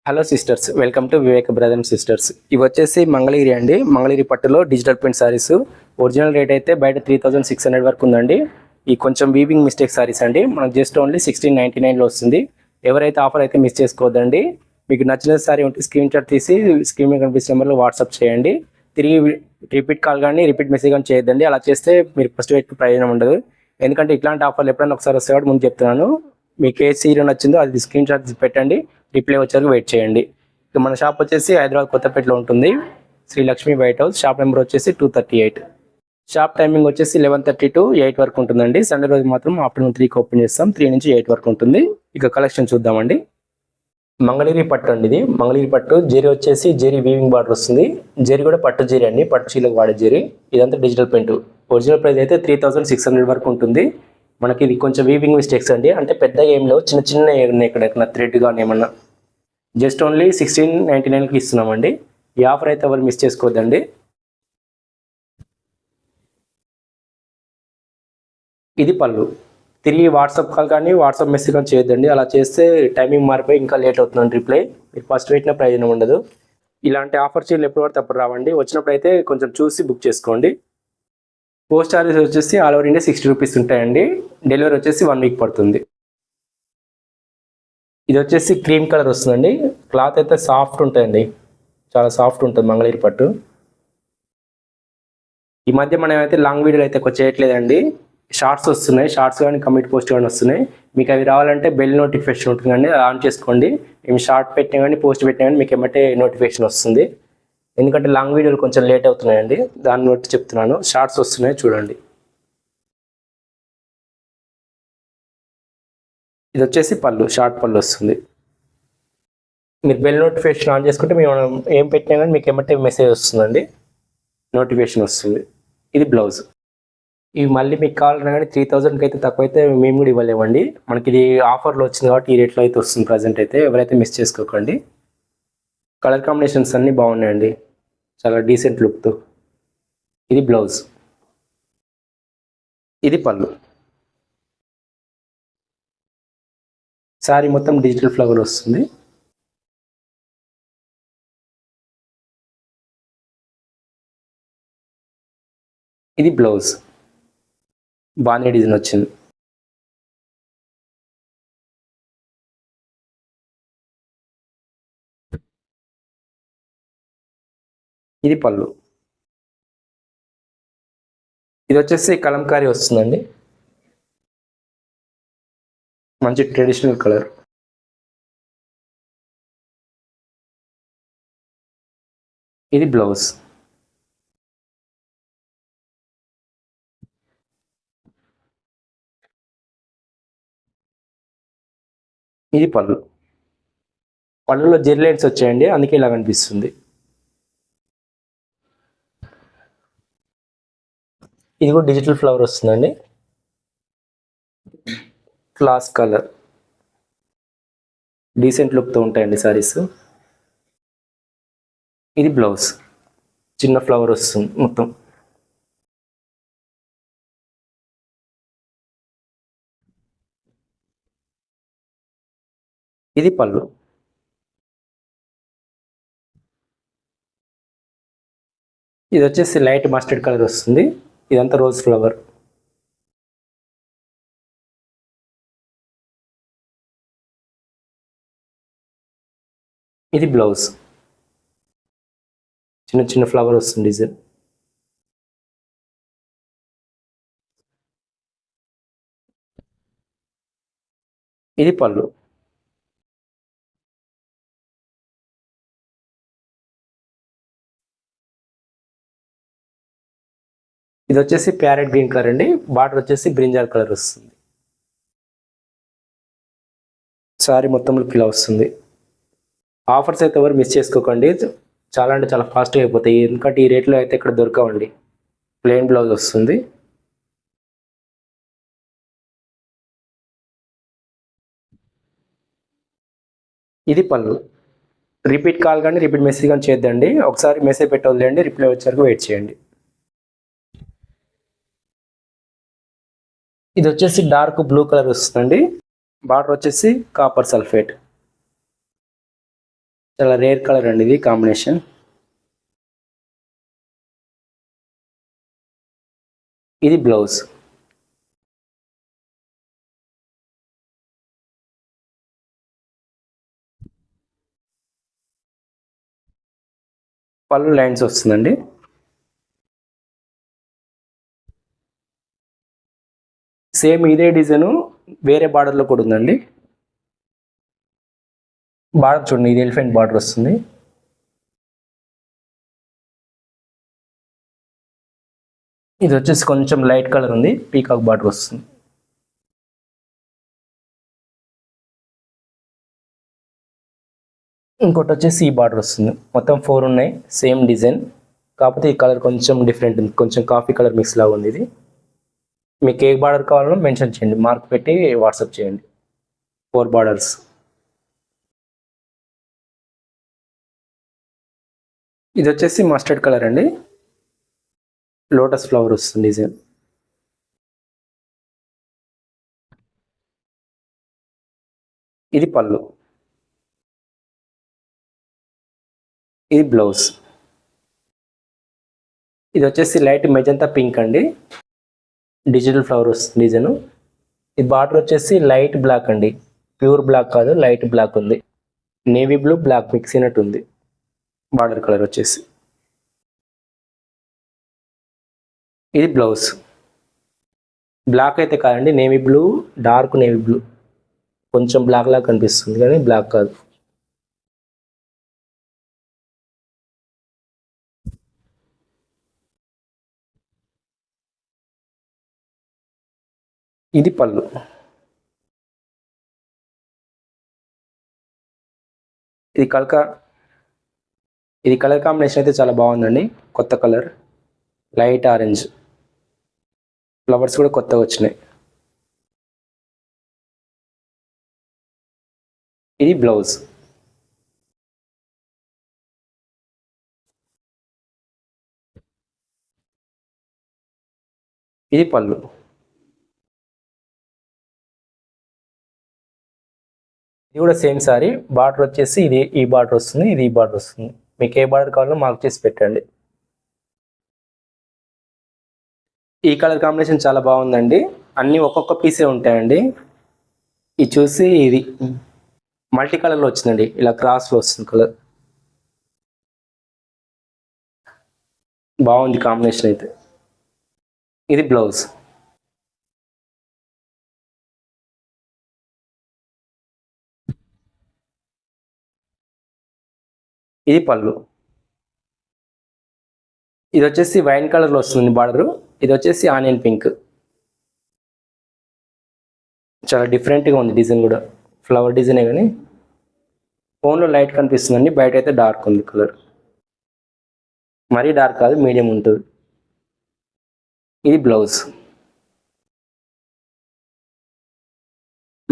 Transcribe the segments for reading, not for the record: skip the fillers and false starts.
Hello sisters, welcome to Viveka brother and sisters. ఇవి వచ్చేసి మంగళగిరి అండి. మంగళగిరి పట్టులో digital print sarees. Original rate అయితే బయట 3600 వరకు ఉందండి. ఈ కొంచెం వీవింగ్ మిస్టేక్ సారీస్ అండి. మనకు జస్ట్ ఓన్లీ 1699లో వస్తుంది. ఎవరైతే ఆఫర్ అయితే మిస్ చేసుకోవద్దండి. మీకు నచ్చిన సారీ ఉంటే స్క్రీన్ షాట్ తీసి స్క్రీన్ మీద కనిపిస్తున్న నెంబర్లో వాట్సాప్ చేయండి. తిరిగి రిపీట్ కాల్ కానీ రిపీట్ మెసేజ్ కానీ చేయొద్దండి. అలా చేస్తే మీరు ఫస్ట్ వెయిట్ ప్రయోజనం ఉండదు. ఎందుకంటే ఇట్లాంటి ఆఫర్లు ఎప్పుడైనా ఒకసారి వస్తే కూడా ముందు చెప్తున్నాను. మీకు ఏ సీరియల్ నచ్చిందో అది స్క్రీన్ షాట్ పెట్టండి. రిప్లై వచ్చాక వెయిట్ చేయండి. ఇక మన షాప్ వచ్చేసి హైదరాబాద్ కొత్తపేటలో ఉంటుంది. Shri Lakshmi white house. Shop number వచ్చేసి 238. షాప్ టైమింగ్ వచ్చేసి 11:30 to 8 వరకు ఉంటుందండి. సండే రోజు మాత్రం ఆఫ్టర్నూన్ 3కి ఓపెన్ చేస్తాం. 3 నుంచి 8 వరకు ఉంటుంది. ఇక కలెక్షన్ చూద్దామండి. మంగళగిరి పట్టు అండి. ఇది మంగళగిరి పట్టు. జెరీ వచ్చేసి జెరీ వీవింగ్ బార్డర్ వస్తుంది. జెరీ కూడా పట్టు జెరీ అండి, పట్టు చీలకు వాడే జెరీ. ఇదంతా డిజిటల్ ప్రింట్. ఒరిజినల్ ప్రైస్ అయితే 3600 వరకు ఉంటుంది. మనకి ఇది కొంచెం వీవింగ్ మిస్టేక్స్ అండి. అంటే పెద్దగా ఏం లేవు, చిన్న చిన్న ఉన్నాయి. ఇక్కడ థ్రెడ్ కానీ ఏమన్నా జస్ట్ ఓన్లీ 1699కి ఇస్తున్నామండి. ఈ ఆఫర్ అయితే ఎవరు మిస్ చేసుకోవద్దండి. ఇది పళ్ళు. తిరిగి వాట్సాప్ కాల్ కానీ వాట్సాప్ మెసేజ్ కానీ చేయొద్దండి. అలా చేస్తే టైమింగ్ మారిపోయి ఇంకా లేట్ అవుతుందండి రిప్లై. మీరు ఫస్ట్ పెట్టిన ప్రయోజనం ఉండదు. ఇలాంటి ఆఫర్ చీరలు ఎప్పుడు పడితే అప్పుడు రావండి. వచ్చినప్పుడు అయితే కొంచెం చూసి బుక్ చేసుకోండి. పోస్ట్ చార్జెస్ వచ్చేసి ఆల్ ఓవర్ ఇండియా 60 రూపీస్ ఉంటాయండి. డెలివరీ వచ్చేసి 1 వీక్ పడుతుంది. ఇది వచ్చేసి క్రీమ్ కలర్ వస్తుందండి. క్లాత్ అయితే సాఫ్ట్ ఉంటాయండి, చాలా సాఫ్ట్ ఉంటుంది మంగళగిరి పట్టు. ఈ మధ్య మనం అయితే లాంగ్ వీడియోలు అయితే ఎక్కువ చేయట్లేదండి. షార్ట్స్ వస్తున్నాయి. షార్ట్స్ కానీ కమిట్ పోస్ట్ కానీ వస్తున్నాయి. మీకు అవి రావాలంటే బెల్ నోటిఫికేషన్ ఉంటుందండి, ఆన్ చేసుకోండి. మేము షార్ట్ పెట్టినా కానీ పోస్ట్ పెట్టినా కానీ మీకు ఏమంటే నోటిఫికేషన్ వస్తుంది. ఎందుకంటే లాంగ్ వీడియోలు కొంచెం లేట్ అవుతున్నాయండి, దాన్ని బట్టి చెప్తున్నాను. షార్ట్స్ వస్తున్నాయి చూడండి. ఇది వచ్చేసి పళ్ళు, షార్ట్ పళ్ళు వస్తుంది. మీరు బెల్ నోటిఫికేషన్ ఆన్ చేసుకుంటే మేము ఏం పెట్టినా కానీ మీకు ఏమంటే మెసేజ్ వస్తుందండి, నోటిఫికేషన్ వస్తుంది. ఇది బ్లౌజ్. ఇవి మళ్ళీ మీకు కావాలన్నా కానీ 3000కి అయితే తక్కువ అయితే మేము కూడా ఇవ్వలేమండి. మనకి ఇది ఆఫర్లో వచ్చింది కాబట్టి ఈ రేట్లో అయితే వస్తుంది ప్రజెంట్ అయితే. ఎవరైతే మిస్ చేసుకోకండి. కలర్ కాంబినేషన్స్ అన్నీ బాగున్నాయండి, చాలా డీసెంట్ లుక్తో. ఇది బ్లౌజ్. ఇది పళ్ళు. శారీ మొత్తం డిజిటల్ ఫ్లవర్ వస్తుంది. ఇది బ్లౌజ్. బాగానే డిజైన్ వచ్చింది. ఇది పళ్ళు. ఇది వచ్చేసి కలంకారీ వస్తుందండి, మంచి ట్రెడిషనల్ కలర్. ఇది బ్లౌజ్. ఇది పళ్ళు. పళ్ళులో జెరీ లైన్స్ వచ్చాయండి, అందుకే ఇలా కనిపిస్తుంది. ఇది కూడా డిజిటల్ ఫ్లవర్ వస్తుందండి, క్లాస్ కలర్. డీసెంట్ లుక్తో ఉంటాయండి సారీస్. ఇది బ్లౌజ్. చిన్న ఫ్లవర్ వస్తుంది మొత్తం. ఇది పళ్ళు. ఇది వచ్చేసి లైట్ మస్టర్డ్ కలర్ వస్తుంది. ఇదంతా రోజ్ ఫ్లవర్. ఇది బ్లౌజ్. చిన్న చిన్న ఫ్లవర్ వస్తుంది డిజైన్. ఇది పళ్ళు. ఇది వచ్చేసి ప్యారెట్ గ్రీన్ కలర్ అండి. బార్డర్ వచ్చేసి బ్రింజాల్ కలర్ వస్తుంది. సారీ మొత్తం ఇలా వస్తుంది. ఆఫర్స్ అయితే ఎవరు మిస్ చేసుకోకండి. చాలా అంటే చాలా ఫాస్ట్గా అయిపోతాయి, ఎందుకంటే ఈ రేట్లో అయితే ఇక్కడ దొరకవండి. ప్లెయిన్ బ్లౌజ్ వస్తుంది. ఇది పళ్ళు. రిపీట్ కాల్ కానీ రిపీట్ మెసేజ్ కానీ చేద్దండి. ఒకసారి మెసేజ్ పెట్టవద్దండి, రిప్లై వచ్చేవరకు వెయిట్ చేయండి. ఇది వచ్చేసి డార్క్ బ్లూ కలర్ వస్తుందండి. బార్డర్ వచ్చేసి కాపర్ సల్ఫేట్. చాలా రేర్ కలర్ అండి ఇది కాంబినేషన్. ఇది బ్లౌజ్. పళ్ళు లైన్స్ వస్తుందండి. సేమ్ ఇదే డిజైను వేరే బార్డర్లో కూడా ఉందండి. బార్డర్ చూడండి, ఇది ఎలిఫెంట్ బార్డర్ వస్తుంది. ఇది వచ్చేసి కొంచెం లైట్ కలర్ ఉంది, పీకాక్ బార్డర్ వస్తుంది. ఇంకోటి వచ్చేసి ఈ బార్డర్ వస్తుంది. మొత్తం 4 ఉన్నాయి సేమ్ డిజైన్, కాకపోతే ఈ కలర్ కొంచెం డిఫరెంట్ ఉంది, కొంచెం కాఫీ కలర్ మిక్స్ లాగా ఉంది ఇది. మీకు ఏ బార్డర్ కావాలో మెన్షన్ చేయండి, మార్క్ పెట్టి వాట్సాప్ చేయండి. 4 బార్డర్స్. ఇది వచ్చేసి మస్టర్డ్ కలర్ అండి, లోటస్ ఫ్లవర్ వస్తుంది డిజైన్. ఇది పళ్ళు. ఇది బ్లౌజ్. ఇది వచ్చేసి లైట్ మెజంతా పింక్ అండి, డిజిటల్ ఫ్లవర్ వస్తుంది డిజైన్. ఈ బార్డర్ వచ్చేసి లైట్ బ్లాక్ అండి, ప్యూర్ బ్లాక్ కాదు, లైట్ బ్లాక్ ఉంది. నేవీ బ్లూ బ్లాక్ మిక్స్ అయినట్టు ఉంది బార్డర్ కలర్ వచ్చేసి. ఇది బ్లౌజ్. బ్లాక్ అయితే కాదండి, navy blue, dark navy blue, కొంచెం బ్లాక్ లాగా కనిపిస్తుంది కానీ బ్లాక్ కాదు. ఇది పళ్ళు. ఇది ఇది కలర్ కాంబినేషన్ అయితే చాలా బాగుందండి, కొత్త కలర్, లైట్ ఆరెంజ్. ఫ్లవర్స్ కూడా కొత్తగా వచ్చినాయి. ఇది బ్లౌజ్. ఇది పళ్ళు. ఇది కూడా సేమ్ సారీ, బార్డర్ వచ్చేసి ఇది ఈ బార్డర్ వస్తుంది, ఇది ఈ బార్డర్ వస్తుంది. మీకు ఏ బార్డర్ కావాలో మార్క్ చేసి పెట్టండి. ఈ కలర్ కాంబినేషన్ చాలా బాగుందండి, అన్నీ ఒక్కొక్క పీసే ఉంటాయండి. ఇది చూసి ఇది మల్టీ కలర్లో వచ్చిందండి, ఇలా క్రాస్లో వస్తుంది కలర్. బాగుంది కాంబినేషన్ అయితే. ఇది బ్లౌజ్. ఇది పళ్ళు. ఇది వచ్చేసి వైన్ కలర్లో వస్తుంది బార్డరు, ఇది వచ్చేసి ఆనియన్ పింక్. చాలా డిఫరెంట్గా ఉంది డిజైన్ కూడా, ఫ్లవర్ డిజైనే కానీ ఫోన్లో లైట్ కనిపిస్తుందండి, బయట అయితే డార్క్ ఉంది కలర్. మరీ డార్క్ కాదు, మీడియం ఉంటుంది. ఇది బ్లౌజ్.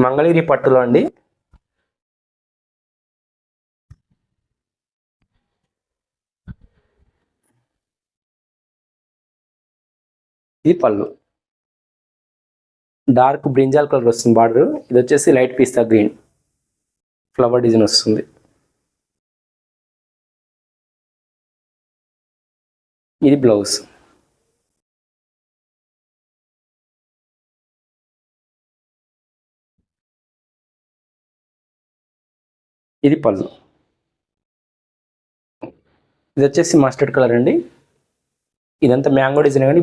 మంగళగిరి పట్టులో అండి. ఇది పళ్ళు. డార్క్ బ్రింజాల్ కలర్ వస్తుంది బార్డర్, ఇది వచ్చేసి లైట్ పిస్తా గ్రీన్ ఫ్లవర్ డిజైన్ వస్తుంది. ఇది బ్లౌజ్. ఇది పళ్ళు. ఇది వచ్చేసి మస్టర్డ్ కలర్ అండి, ఇదంతా మ్యాంగో డిజైన్ కానీ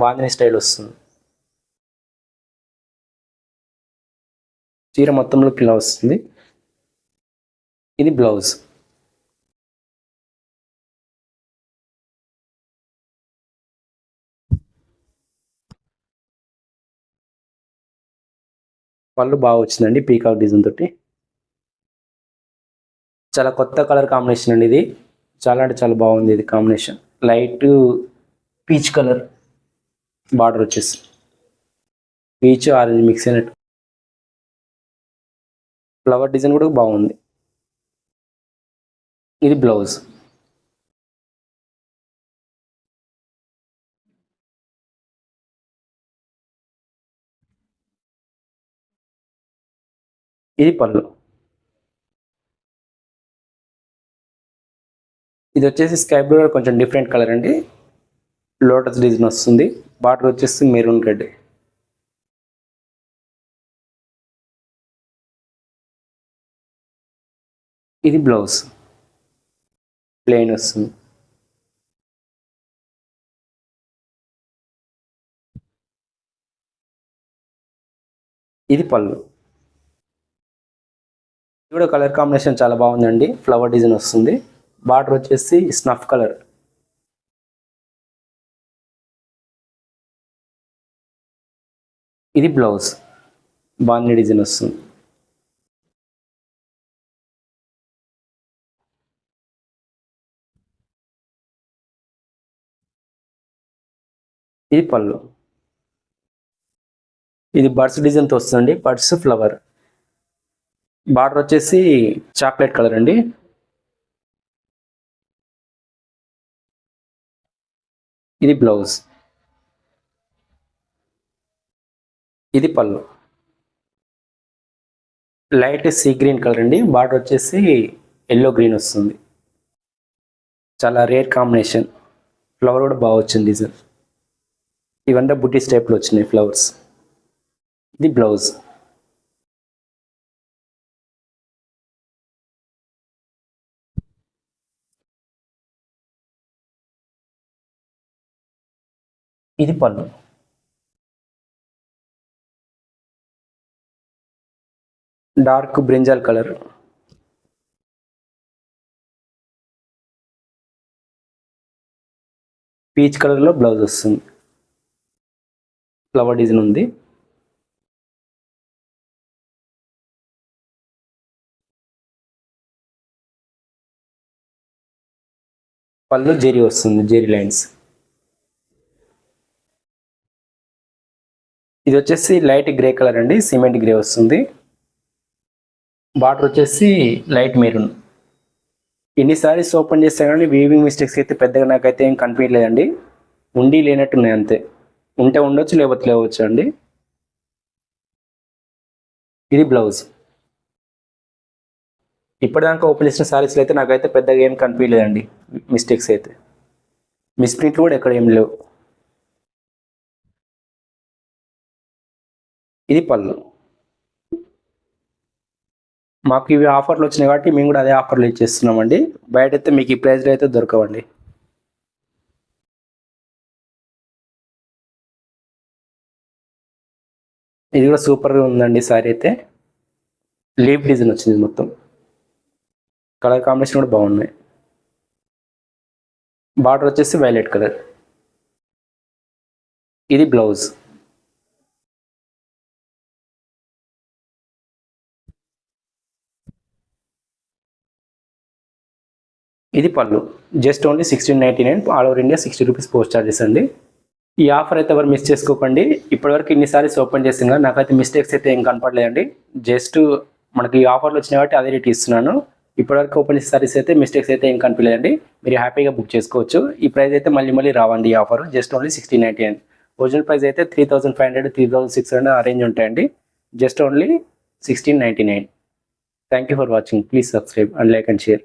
బాందిని స్టైల్ వస్తుంది. చీర మొత్తంలో ఇలా వస్తుంది. ఇది బ్లౌజ్. పళ్ళు బాగా వచ్చిందండి, పీకాక్ డిజైన్ తోటి. చాలా కొత్త కలర్ కాంబినేషన్ అండి ఇది, చాలా అంటే చాలా బాగుంది ఇది combination. Light peach colour border వచ్చేసి పీచ్ ఆరెంజ్ మిక్స్ అయినట్టు, ఫ్లవర్ డిజైన్ కూడా బాగుంది. ఇది బ్లౌజ్. ఇది పళ్ళు. ఇది వచ్చేసి స్కై బ్లూ కొంచెం డిఫరెంట్ కలర్ అండి. లోటస్ డిజైన్ వస్తుంది. బార్డర్ వచ్చేసి మెరూన్ రెడ్. ఇది బ్లౌజ్ ప్లెయిన్ వస్తుంది. ఇది పళ్ళు. ఇది కూడా కలర్ కాంబినేషన్ చాలా బాగుందండి. ఫ్లవర్ డిజైన్ వస్తుంది. బార్డర్ వచ్చేసి స్నఫ్ కలర్. ఇది బ్లౌజ్ బాందీ డిజైన్ వస్తుంది. ఇది పళ్ళు. ఇది బర్డ్స్ డిజైన్తో వస్తుందండి. Birds flower. బార్డర్ వచ్చేసి చాక్లెట్ కలర్ అండి. ఇది బ్లౌజ్. ఇది పళ్ళు. లైట్ సీ గ్రీన్ కలర్ అండి. బార్డర్ వచ్చేసి ఎల్లో గ్రీన్ వస్తుంది. చాలా రేర్ కాంబినేషన్. ఫ్లవర్ కూడా బాగా వచ్చింది డిజైన్. ఇవంతా బుటీస్ టైప్లో వచ్చినాయి ఫ్లవర్స్. ఇది బ్లౌజ్. ఇది పళ్ళు. Dark brinjal colour. పీచ్ కలర్లో బ్లౌజ్ వస్తుంది. ఫ్లవర్ డిజైన్ ఉంది. పళ్ళు జెరీ వస్తుంది. జెరీ లైన్స్. ఇది వచ్చేసి లైట్ గ్రే కలర్ అండి. సిమెంట్ గ్రే వస్తుంది. బార్డర్ వచ్చేసి లైట్ మెరూన్. ఎన్ని సారీస్ ఓపెన్ చేస్తే కానీ వీవింగ్ మిస్టేక్స్ అయితే పెద్దగా నాకైతే ఏం కనిపించలేదండి. ఉండి లేనట్టున్నాయి అంతే. ఉంటే ఉండొచ్చు, లేకపోతే లేవచ్చు అండి. ఇది బ్లౌజ్. ఇప్పటిదాకా ఓపెన్ చేసిన సారీస్లో అయితే నాకైతే పెద్దగా ఏం కనిపించలేదండి మిస్టేక్స్ అయితే. మిస్ప్రింట్లు కూడా ఎక్కడ ఏం లేవు. ఇది పళ్ళు. మాకు ఇవి ఆఫర్లు వచ్చినాయి కాబట్టి మేము కూడా అదే ఆఫర్లు ఇచ్చేస్తున్నామండి. బయట అయితే మీకు ఈ ప్రైస్లో అయితే దొరకవండి. ఇది కూడా సూపర్గా ఉందండి సారీ అయితే. లీఫ్ డిజైన్ వచ్చింది మొత్తం. కలర్ కాంబినేషన్ కూడా బాగున్నాయి. బార్డర్ వచ్చేసి వైలెట్ కలర్. ఇది బ్లౌజ్. ఇది పళ్ళు. Just only 1699. All over India 60 rupees post charges అండి. ఈ ఆఫర్ అయితే ఎవరు మిస్ చేసుకోకండి. ఇప్పటివరకు ఇన్ని సారీస్ ఓపెన్ చేసింది కానీ నాకైతే మిస్టేక్స్ అయితే ఏం కనపడలేదండి. జస్ట్ మనకి ఈ ఆఫర్లు వచ్చినాయి కాబట్టి అదే రేట్ ఇస్తున్నాను. ఇప్పటివరకు ఓపెన్ చేసిన సారీస్ అయితే మిస్టేక్స్ అయితే ఏం కనిపించలేదండి. మీరు హ్యాపీగా బుక్ చేసుకోవచ్చు. ఈ ప్రైస్ అయితే మళ్ళీ రావండి. ఈ offer just only 1699. Original price అయితే 3500, 3600 ఆ రేంజ్ ఉంటాయండి. Just only 1699. Thank you for watching. Please subscribe and like and share.